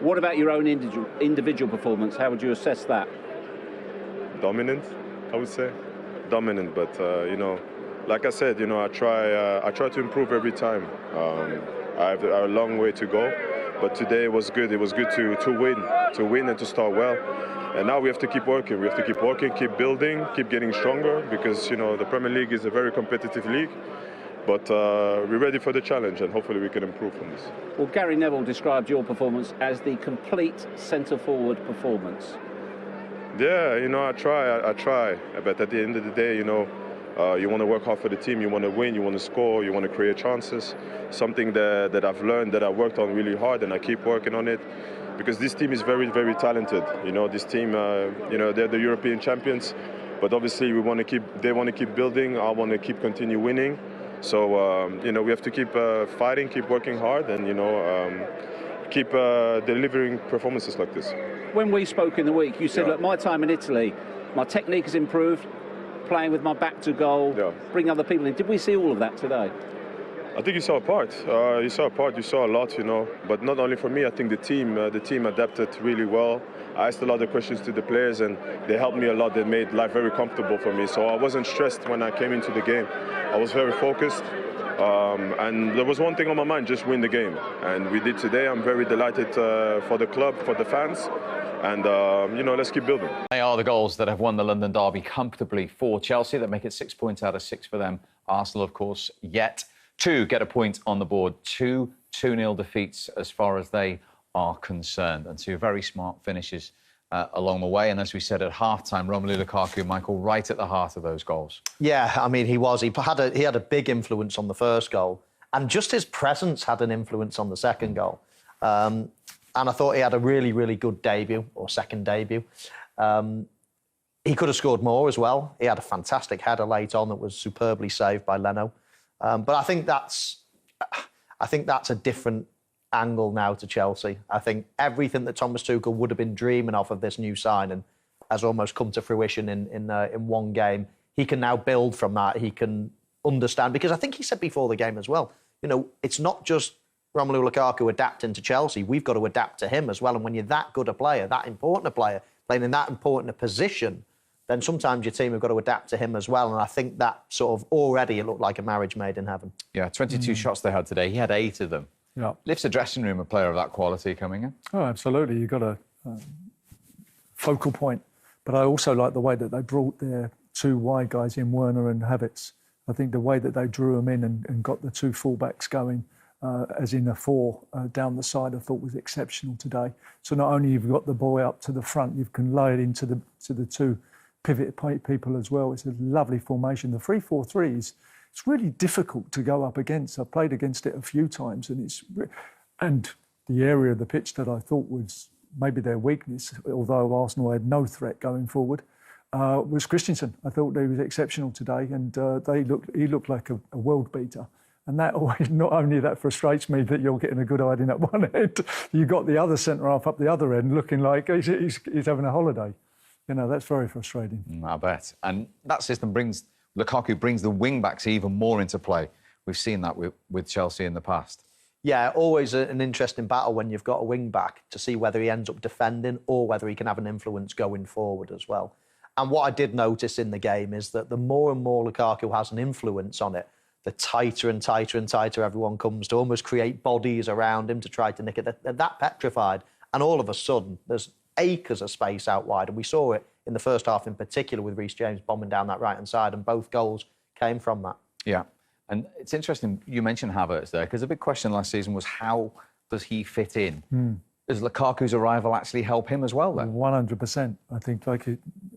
What about your own individual performance? How would you assess that? Dominant, I would say. Dominant, but you know, like I said, you know, I try to improve every time. I have a long way to go, but today it was good. It was good to win and to start well. And now we have to keep working. We have to keep working, keep building, keep getting stronger, because you know the Premier League is a very competitive league. But we're ready for the challenge, and hopefully we can improve from this. Well, Gary Neville described your performance as the complete centre-forward performance. Yeah, you know, I try. But at the end of the day, you know, you want to work hard for the team, you want to win, you want to score, you want to create chances. Something that I've learned, that I worked on really hard, and I keep working on it. Because this team is very, very talented. You know, this team, you know, they're the European champions. But obviously, they want to keep building. I want to continue winning. So, you know, we have to keep fighting, keep working hard, and, you know, keep delivering performances like this. When we spoke in the week, you said, look, my time in Italy, my technique has improved, playing with my back to goal, bring other people in. Did we see all of that today? I think you saw a part. You saw a lot, you know. But not only for me, I think the team adapted really well. I asked a lot of questions to the players, and they helped me a lot. They made life very comfortable for me. So I wasn't stressed when I came into the game. I was very focused. And there was one thing on my mind, just win the game. And we did today. I'm very delighted for the club, for the fans. And, you know, let's keep building. They are the goals that have won the London derby comfortably for Chelsea. That make it 6 points out of 6 for them. Arsenal, of course, yet to get a point on the board. 2-0 defeats as far as they are concerned. And 2 very smart finishes along the way. And as we said at half-time, Romelu Lukaku, Michael, right at the heart of those goals. Yeah, I mean, he was. He had a big influence on the first goal. And just his presence had an influence on the second goal. And I thought he had a really, really good debut, or second debut. He could have scored more as well. He had a fantastic header late on that was superbly saved by Leno. But I think that's a different angle now to Chelsea. I think everything that Thomas Tuchel would have been dreaming of this new signing has almost come to fruition in one game. He can now build from that. He can understand, because I think he said before the game as well, you know, it's not just Romelu Lukaku adapting to Chelsea. We've got to adapt to him as well. And when you're that good a player, that important a player, playing in that important a position, then sometimes your team have got to adapt to him as well. And I think that sort of already it looked like a marriage made in heaven. Yeah, 22 shots they had today. He had 8 of them. Yeah. Lifts a dressing room, a player of that quality coming in. Oh, absolutely. You've got a focal point. But I also like the way that they brought their 2 wide guys in, Werner and Havertz. I think the way that they drew them in and got the 2 fullbacks going, as in a 4 down the side, I thought was exceptional today. So not only you've got the boy up to the front, you can lay it into the 2 pivot people as well. It's a lovely formation. The 3-4-3 it's really difficult to go up against. I've played against it a few times, and the area of the pitch that I thought was maybe their weakness, although Arsenal had no threat going forward, was Christensen. I thought he was exceptional today, and he looked like a world beater. And that always, not only that frustrates me that you're getting a good hiding at one end, you got the other centre half up the other end looking like he's having a holiday. You know, that's very frustrating. I bet. And that system Lukaku brings the wing-backs even more into play. We've seen that with Chelsea in the past. Yeah, always an interesting battle when you've got a wing-back to see whether he ends up defending or whether he can have an influence going forward as well. And what I did notice in the game is that the more and more Lukaku has an influence on it, the tighter and tighter and tighter everyone comes to almost create bodies around him to try to nick it. They're that petrified. And all of a sudden, there's acres of space out wide. And we saw it in the first half in particular with Reece James bombing down that right-hand side, and both goals came from that. Yeah. And it's interesting, you mentioned Havertz there, because a big question last season was how does he fit in? Does Lukaku's arrival actually help him as well, then? 100%. I think, like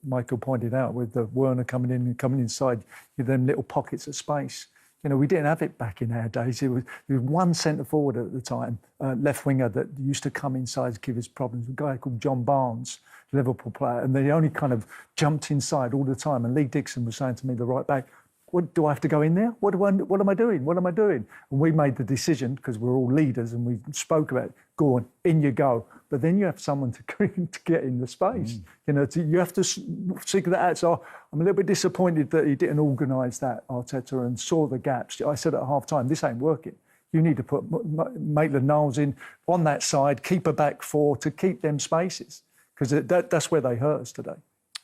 Michael pointed out, with the Werner coming in and coming inside, you have them little pockets of space. You know, we didn't have it back in our days. There was one centre-forward at the time, left winger, that used to come inside to give us problems. A guy called John Barnes, Liverpool player, and they only kind of jumped inside all the time. And Lee Dixon was saying to me, the right back, "What do I have to go in there? What am I doing? What am I doing?" And we made the decision, because we're all leaders and we spoke about it, go on, in you go. But then you have someone to get in the space. You know, you have to figure that out. So I'm a little bit disappointed that he didn't organise that, Arteta, and saw the gaps. I said at half-time, this ain't working. You need to put Maitland-Niles in on that side, keep a back four to keep them spaces, because that's where they hurt us today.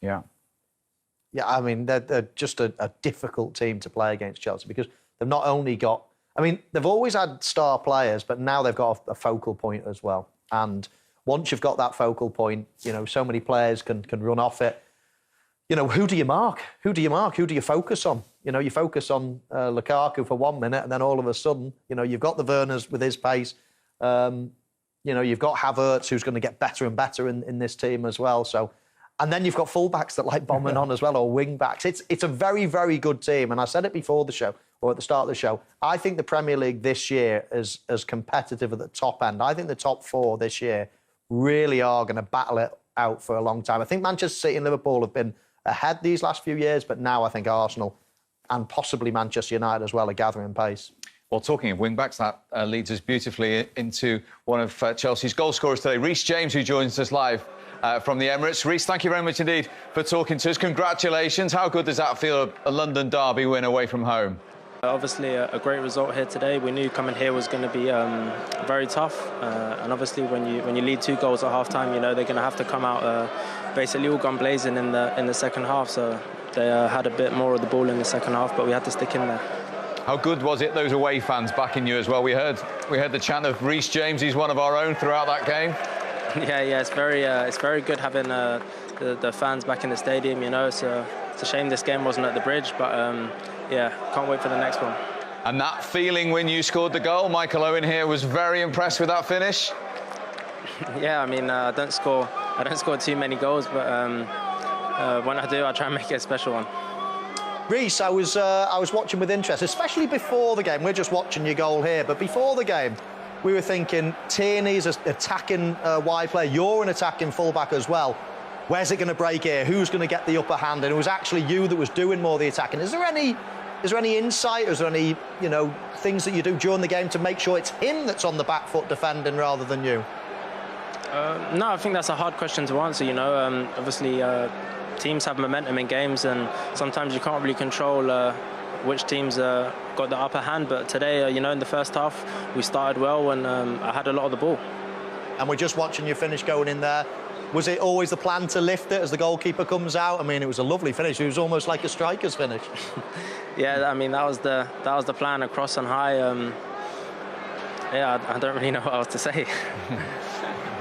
Yeah. Yeah, I mean, they're just a difficult team to play against, Chelsea, because they've not only got... I mean, they've always had star players, but now they've got a focal point as well. And once you've got that focal point, you know, so many players can run off it. You know, who do you mark? Who do you mark? Who do you focus on? You know, you focus on Lukaku for 1 minute, and then all of a sudden, you know, you've got the Werners with his pace. You know, you've got Havertz, who's going to get better and better in this team as well. So, and then you've got fullbacks that like bombing on as well, or wing backs. It's a very, very good team. And I said it before the show, or at the start of the show. I think the Premier League this year is as competitive at the top end. I think the top four this year really are going to battle it out for a long time. I think Manchester City and Liverpool have been ahead these last few years, but now I think Arsenal and possibly Manchester United as well are gathering pace. Well, talking of wing-backs, that leads us beautifully into one of Chelsea's goal scorers today, Reece James, who joins us live from the Emirates. Reece, thank you very much indeed for talking to us. Congratulations. How good does that feel, a London derby win away from home? Obviously, a great result here today. We knew coming here was going to be very tough. And obviously, when you lead 2 goals at half-time, you know they're going to have to come out basically all gun blazing in the second half. So they had a bit more of the ball in the second half, but we had to stick in there. How good was it, those away fans backing you as well? We heard the chant of Reece James. He's one of our own throughout that game. Yeah, it's very good having the fans back in the stadium. You know, it's a shame this game wasn't at the Bridge, but yeah, can't wait for the next one. And that feeling when you scored the goal, Michael Owen here was very impressed with that finish. Yeah, I mean, I don't score too many goals, but when I do, I try and make it a special one. Reece, I was watching with interest, especially before the game. We're just watching your goal here, but before the game, we were thinking Tierney's an attacking wide player. You're an attacking fullback as well. Where's it going to break here? Who's going to get the upper hand? And it was actually you that was doing more of the attacking. Is there any insight, or is there any, you know, things that you do during the game to make sure it's him that's on the back foot defending rather than you? No, I think that's a hard question to answer. You know, obviously teams have momentum in games, and sometimes you can't really control which teams got the upper hand. But today, you know, in the first half, we started well, and I had a lot of the ball. And we're just watching you finish going in there. Was it always the plan to lift it as the goalkeeper comes out? I mean, it was a lovely finish. It was almost like a striker's finish. Yeah, I mean, that was the plan, across and high. Yeah, I don't really know what else to say.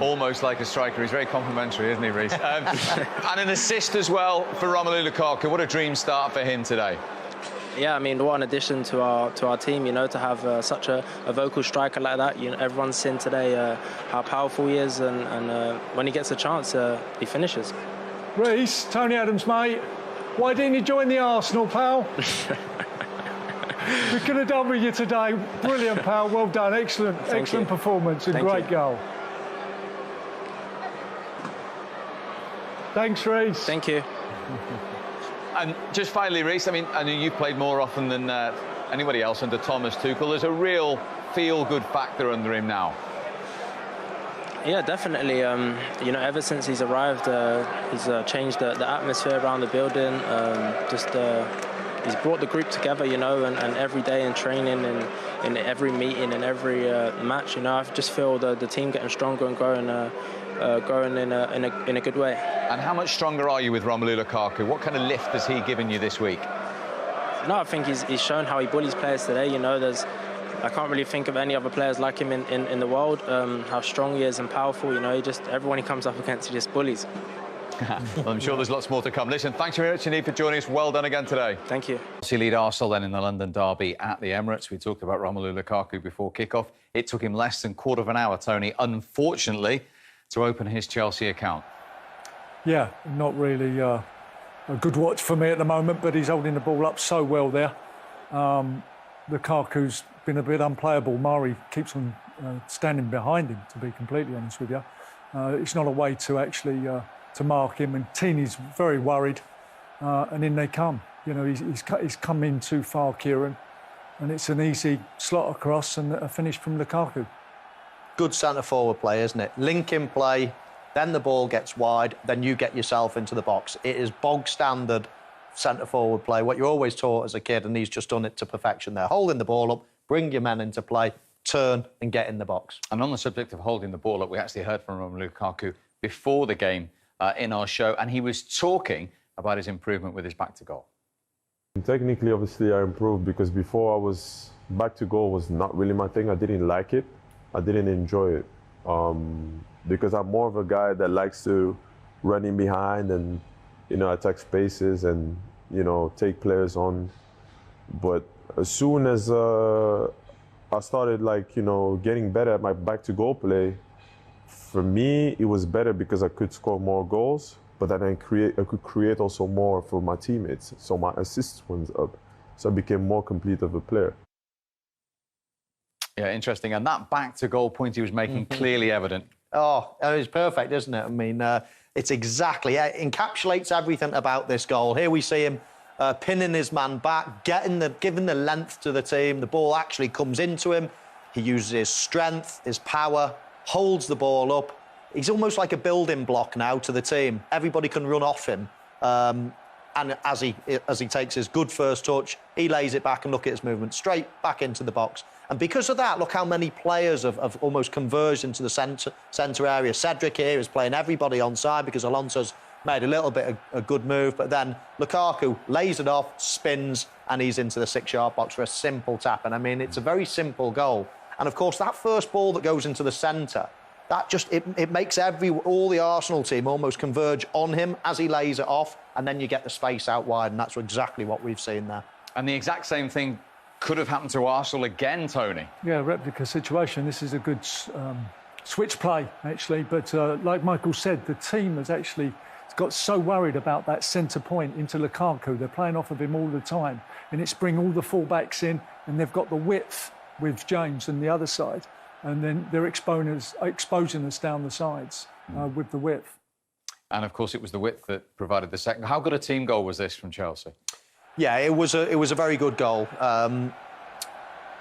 Almost like a striker. He's very complimentary, isn't he, Reece? And an assist as well for Romelu Lukaku. What a dream start for him today. Yeah, I mean, what an addition to our team, you know, to have such a vocal striker like that. You know, everyone's seen today how powerful he is, and when he gets a chance, he finishes. Reece, Tony Adams, mate, why didn't you join the Arsenal, pal? We could have done with you today. Brilliant, pal. Well done. Excellent performance and great goal. Thanks, Reece. Thank you. And just finally, Reece, I mean, I know you've played more often than anybody else under Thomas Tuchel. There's a real feel-good factor under him now. Yeah, definitely. You know, ever since he's arrived, he's changed the atmosphere around the building. He's brought the group together, you know, and every day in training and in every meeting and every match, you know, I just feel the team getting stronger and growing in a good way. And how much stronger are you with Romelu Lukaku? What kind of lift has he given you this week? No, I think he's shown how he bullies players today. You know, I can't really think of any other players like him in the world. How strong he is and powerful. You know, everyone he comes up against, he just bullies. Well, I'm sure there's lots more to come. Listen, thanks very much indeed for joining us. Well done again today. Thank you. Chelsea lead Arsenal then in the London derby at the Emirates. We talked about Romelu Lukaku before kick-off. It took him less than a quarter of an hour, Tony, unfortunately, to open his Chelsea account. Yeah, not really a good watch for me at the moment, but he's holding the ball up so well there. Lukaku's been a bit unplayable. Murray keeps on standing behind him, to be completely honest with you. It's not a way to actually to mark him, and Tini's very worried, and in they come. You know, he's come in too far, Kieran, and it's an easy slot across and a finish from Lukaku. Good centre-forward play, isn't it? Link in play, then the ball gets wide, then you get yourself into the box. It is bog-standard centre-forward play, what you're always taught as a kid, and he's just done it to perfection there. Holding the ball up, bring your men into play, turn and get in the box. And on the subject of holding the ball up, we actually heard from Romelu Lukaku before the game in our show, and he was talking about his improvement with his back to goal. Technically, obviously, I improved because before I was back to goal was not really my thing. I didn't like it. I didn't enjoy it because I'm more of a guy that likes to run in behind and, you know, attack spaces and, you know, take players on. But as soon as I started, like, you know, getting better at my back to goal play, for me, it was better because I could score more goals. But then I could create also more for my teammates, so my assists went up. So I became more complete of a player. Yeah, interesting. And that back-to-goal point he was making clearly evident. Oh, it's perfect, isn't it? I mean, it's exactly... It encapsulates everything about this goal. Here we see him pinning his man back, giving the length to the team. The ball actually comes into him. He uses his strength, his power, holds the ball up. He's almost like a building block now to the team. Everybody can run off him. And as he takes his good first touch, he lays it back and look at his movement straight back into the box. And because of that, look how many players have almost converged into the centre area. Cedric here is playing everybody onside because Alonso's made a little bit of a good move. But then Lukaku lays it off, spins, and he's into the 6-yard box for a simple tap. And I mean, it's a very simple goal. And of course, that first ball that goes into the centre, that just, it makes all the Arsenal team almost converge on him as he lays it off, and then you get the space out wide, and that's exactly what we've seen there. And the exact same thing could have happened to Arsenal again, Tony. Yeah, replica situation. This is a good switch play, actually. But like Michael said, the team has actually got so worried about that centre point into Lukaku. They're playing off of him all the time, and it's bringing all the full-backs in, and they've got the width with James on the other side. And then they're exposing us down the sides with the width. And, of course, it was the width that provided the second. How good a team goal was this from Chelsea? Yeah, it was a very good goal.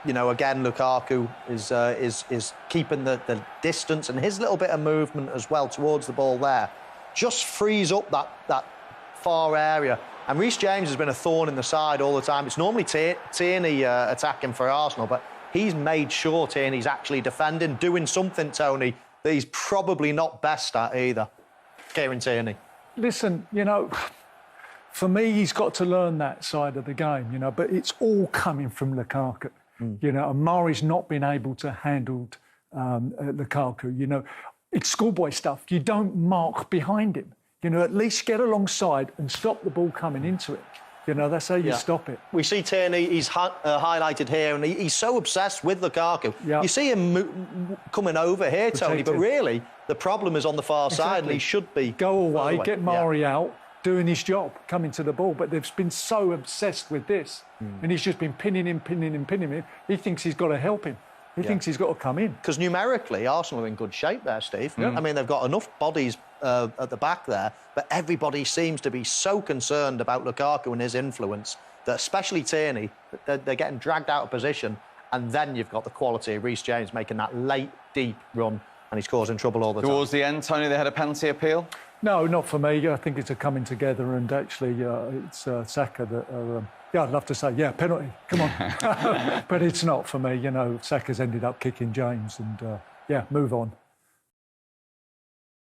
You know, again, Lukaku is keeping the distance, and his little bit of movement as well towards the ball there just frees up that far area. And Reece James has been a thorn in the side all the time. It's normally Tierney attacking for Arsenal, but he's made sure Tierney's actually defending, doing something, Tony, that he's probably not best at either. Kieran Tierney. Listen, you know, for me, he's got to learn that side of the game, you know, but it's all coming from Lukaku. You know, and Mari's not been able to handle Lukaku. You know, it's schoolboy stuff. You don't mark behind him. You know, at least get alongside and stop the ball coming into it. You know, that's how you stop it. We see Tierney, he's highlighted here, and he's so obsessed with Lukaku. Yeah. You see him coming over here, Tony, but really, the problem is on the far side, and he should be... Go away, get Mari out, doing his job, coming to the ball, but they've been so obsessed with this, and he's just been pinning him. He thinks he's got to help him. He thinks he's got to come in. Because numerically, Arsenal are in good shape there, Steve. I mean, they've got enough bodies at the back there, but everybody seems to be so concerned about Lukaku and his influence that, especially Tierney, they're getting dragged out of position, and then you've got the quality of Reece James making that late, deep run, and he's causing trouble all the time. Towards the end, Tony, they had a penalty appeal? No, not for me. I think it's a coming together, and actually it's Saka that... yeah, I'd love to say, yeah, penalty, come on. But it's not for me, you know. Saka's ended up kicking James and, yeah, move on.